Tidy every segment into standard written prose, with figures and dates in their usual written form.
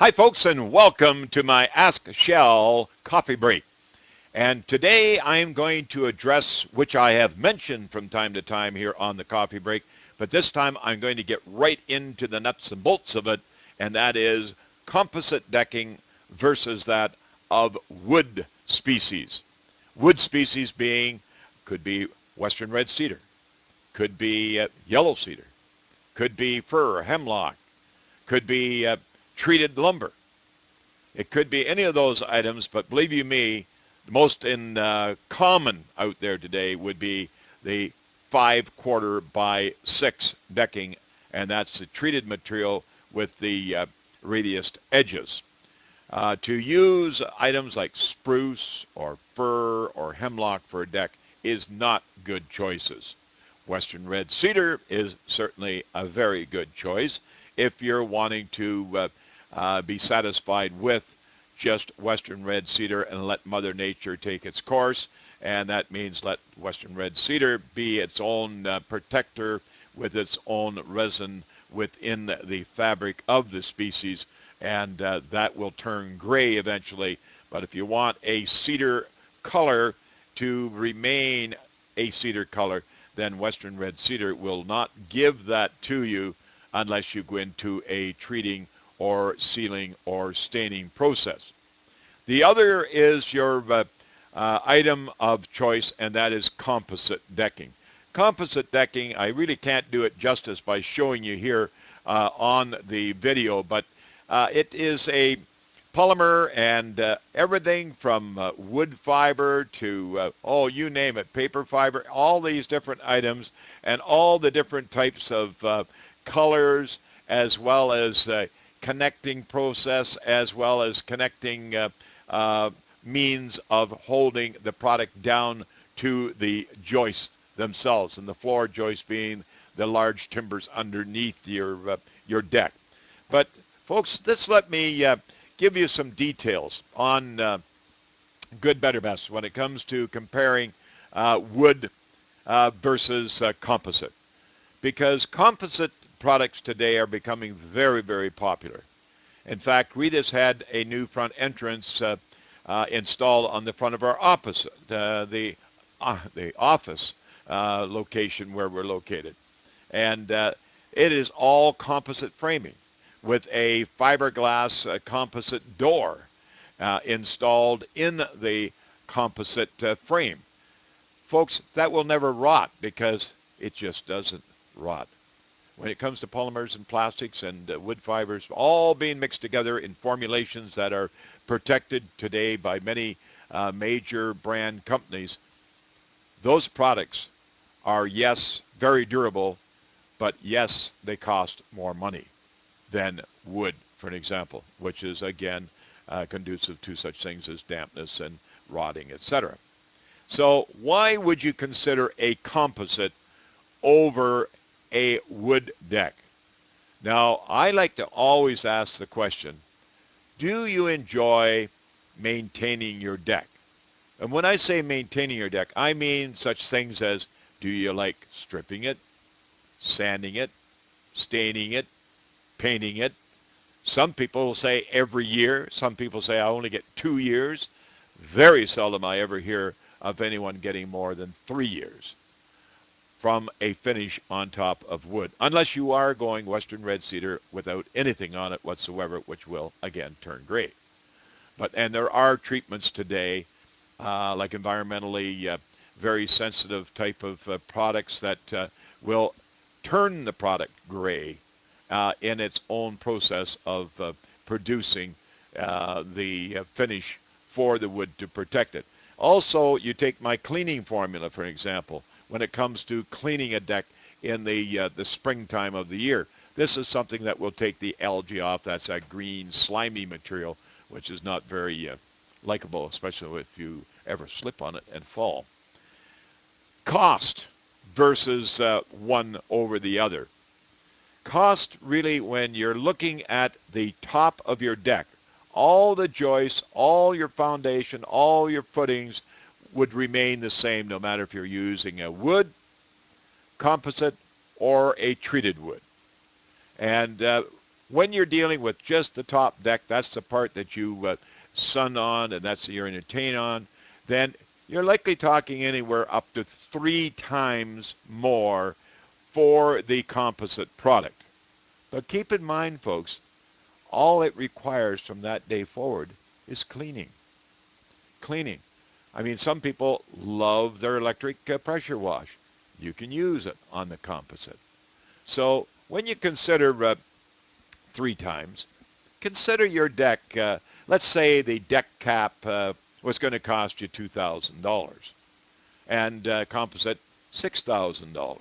Hi, folks, and welcome to my Ask Shell coffee break. And today I'm going to address, which I have mentioned from time to time here on the coffee break, but this time I'm going to get right into the nuts and bolts of it, and that is composite decking versus that of wood species. Wood species could be western red cedar, could be yellow cedar, could be fir or hemlock, could be treated lumber. It could be any of those items, but believe you me, the most common out there today would be the 5/4 by 6 decking, and that's the treated material with the radiused edges. To use items like spruce or fir or hemlock for a deck is not good choices. Western red cedar is certainly a very good choice if you're wanting to be satisfied with just western red cedar and let Mother Nature take its course. And that means let western red cedar be its own protector with its own resin within the fabric of the species. And that will turn gray eventually. But if you want a cedar color to remain a cedar color, then western red cedar will not give that to you unless you go into a treating or sealing or staining process. The other is your item of choice, and that is composite decking. Composite decking, I really can't do it justice by showing you here on the video, but it is a polymer and everything from wood fiber to, you name it, paper fiber, all these different items and all the different types of colors, as well as connecting process, as well as connecting means of holding the product down to the joists themselves, and the floor joist being the large timbers underneath your deck. But folks, let me give you some details on good, better, best when it comes to comparing wood versus composite, because composite products today are becoming very, very popular. In fact, we just had a new front entrance installed on the front of our the office location where we're located. And it is all composite framing with a fiberglass composite door installed in the composite frame. Folks, that will never rot because it just doesn't rot. When it comes to polymers and plastics and wood fibers, all being mixed together in formulations that are protected today by many major brand companies, those products are, yes, very durable, but yes, they cost more money than wood, for an example, which is, again, conducive to such things as dampness and rotting, etc. So why would you consider a composite over a wood deck? Now, I like to always ask the question, do you enjoy maintaining your deck? And when I say maintaining your deck, I mean such things as, do you like stripping it, sanding it, staining it, painting it? Some people say every year. Some people say I only get 2 years. Very seldom I ever hear of anyone getting more than 3 years from a finish on top of wood, unless you are going western red cedar without anything on it whatsoever, which will, again, turn gray. And there are treatments today, like environmentally very sensitive type of products that will turn the product gray in its own process of producing the finish for the wood to protect it. Also, you take my cleaning formula, for example, when it comes to cleaning a deck in the springtime of the year. This is something that will take the algae off. That's that green, slimy material, which is not very likable, especially if you ever slip on it and fall. Cost versus one over the other. Cost, really, when you're looking at the top of your deck, all the joists, all your foundation, all your footings would remain the same no matter if you're using a wood, composite, or a treated wood. And When you're dealing with just the top deck, that's the part that you sun on and that's you entertain on, then you're likely talking anywhere up to 3 times more for the composite product. But keep in mind, folks, all it requires from that day forward is cleaning. Cleaning. I mean, some people love their electric pressure wash. You can use it on the composite. So when you consider 3 times, consider your deck. Let's say the deck cap was going to cost you $2,000 and composite $6,000.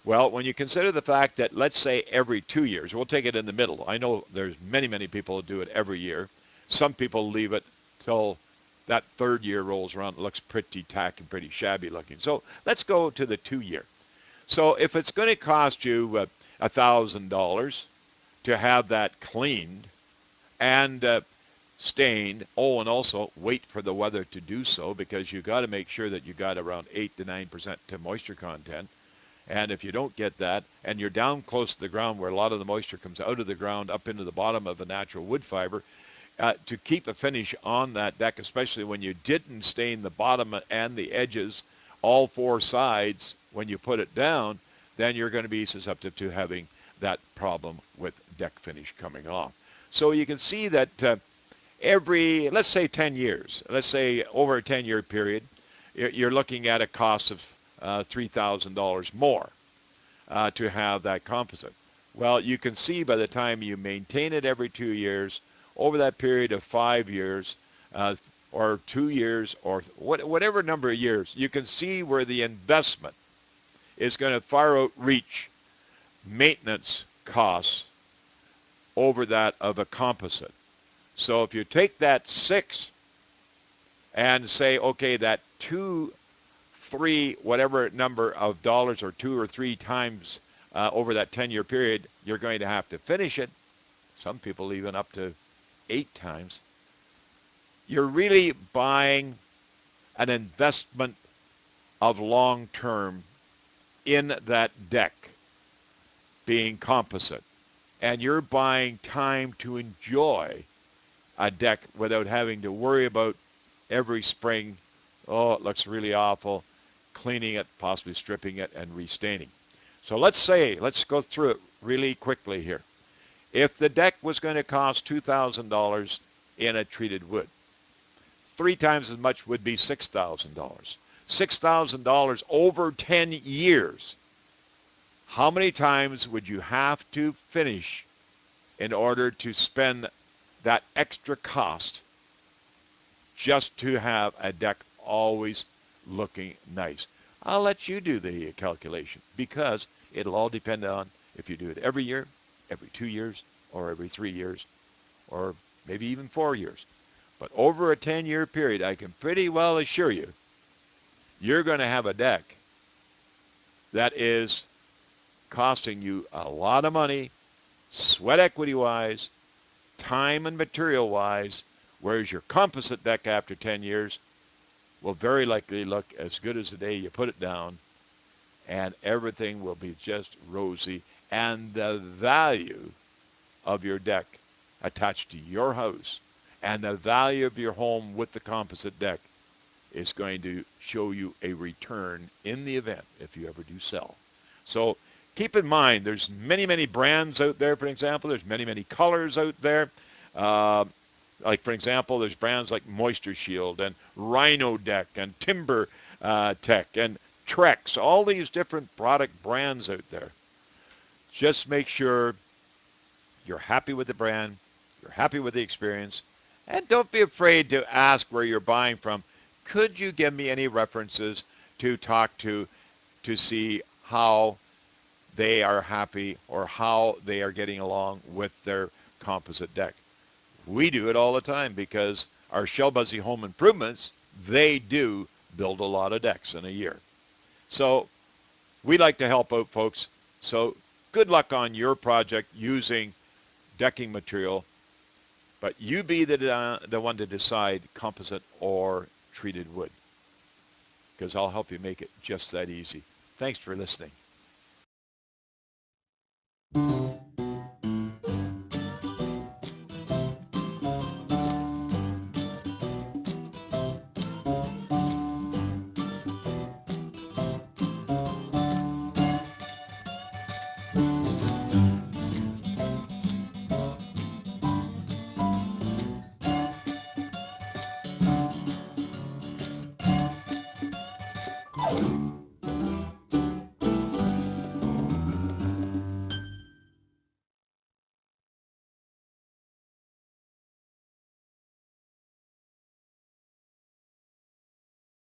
Well, when you consider the fact that, let's say, every 2 years, we'll take it in the middle. I know there's many, many people who do it every year. Some people leave it till that 3rd year rolls around. It looks pretty tacky, pretty shabby looking. So let's go to the 2-year. So if it's going to cost you $1,000 to have that cleaned and stained, and also wait for the weather to do so, because you got to make sure that you got around 8 to 9% to moisture content. And if you don't get that, and you're down close to the ground where a lot of the moisture comes out of the ground up into the bottom of a natural wood fiber, to keep a finish on that deck, especially when you didn't stain the bottom and the edges, all 4 sides, when you put it down, then you're going to be susceptible to having that problem with deck finish coming off. So you can see that every, let's say 10 years, let's say over a 10-year period, you're looking at a cost of $3,000 more to have that composite. Well, you can see by the time you maintain it every 2 years, over that period of 5 years, or 2 years, or whatever number of years, you can see where the investment is going to far outreach maintenance costs over that of a composite. So if you take that 6 and say, okay, that 2, 3, whatever number of dollars, or 2 or 3 times over that 10-year period, you're going to have to finish it. Some people even up to 8 times. You're really buying an investment of long term in that deck being composite. And you're buying time to enjoy a deck without having to worry about every spring, oh, it looks really awful, cleaning it, possibly stripping it, and restaining. So let's go through it really quickly here. If the deck was going to cost $2,000 in a treated wood, 3 times as much would be $6,000. $6,000 over 10 years. How many times would you have to finish in order to spend that extra cost just to have a deck always looking nice? I'll let you do the calculation, because it'll all depend on if you do it every year, every 2 years, or every 3 years, or maybe even 4 years. But over a 10-year period, I can pretty well assure you, you're going to have a deck that is costing you a lot of money, sweat equity-wise, time and material-wise, whereas your composite deck after 10 years will very likely look as good as the day you put it down, and everything will be just rosy, and the value of your deck attached to your house and the value of your home with the composite deck is going to show you a return in the event if you ever do sell. So keep in mind, there's many, many brands out there, for example. There's many, many colors out there. Like, for example, there's brands like Moisture Shield and Rhino Deck and Timber Tech and Trex, all these different product brands out there. Just make sure you're happy with the brand, you're happy with the experience, and don't be afraid to ask where you're buying from. Could you give me any references to talk to see how they are happy or how they are getting along with their composite deck? We do it all the time, because our Shell Busey Home Improvements, they do build a lot of decks in a year. So we like to help out folks. So good luck on your project using decking material, but you be the one to decide composite or treated wood, because I'll help you make it just that easy. Thanks for listening.